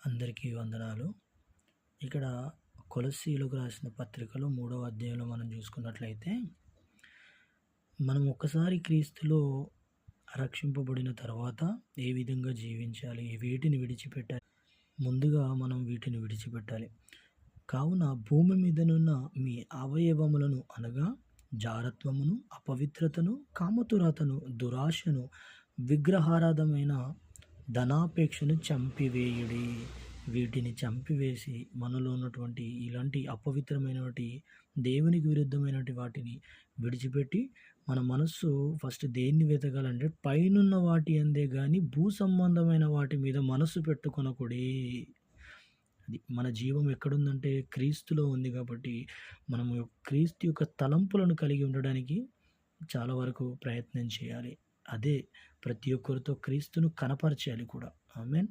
అందరికీ వందనాలు. ఇక్కడ కొలస్సీయులకు రాసిన పత్రికలో 3వ అధ్యాయంలో మనం చూసుకున్నట్లయితే, మనం ఒక్కసారి క్రీస్తులో రక్షింపబడిన తర్వాత ఏ విధంగా జీవించాలి? వేటిని విడిచిపెట్టాలి? ముందుగా మనం వీటిని విడిచిపెట్టాలి. కావున భూమి మీదనున్న మీ అవయవములను అనగా జారత్వమును, అపవిత్రతను, కామతురాతను, దురాశను, విగ్రహారాధమైన ధనాపేక్షను చంపివేయుడి. వీటిని చంపివేసి మనలో ఉన్నటువంటి ఇలాంటి అపవిత్రమైనటువంటి దేవునికి విరుద్ధమైనటువంటి వాటిని విడిచిపెట్టి మన మనస్సు ఫస్ట్ దేన్ని వెతకాలంటే పైనున్న వాటి అందే కానీ భూ సంబంధమైన వాటి మీద మనస్సు పెట్టుకొనకుడి. అది మన జీవం ఎక్కడుందంటే క్రీస్తులో ఉంది కాబట్టి మనము క్రీస్తు యొక్క తలంపులను కలిగి ఉండడానికి చాలా వరకు ప్రయత్నం చేయాలి. అదే ప్రతి ఒక్కరితో క్రీస్తును కనపరచాలి కూడా. ఆమేన్.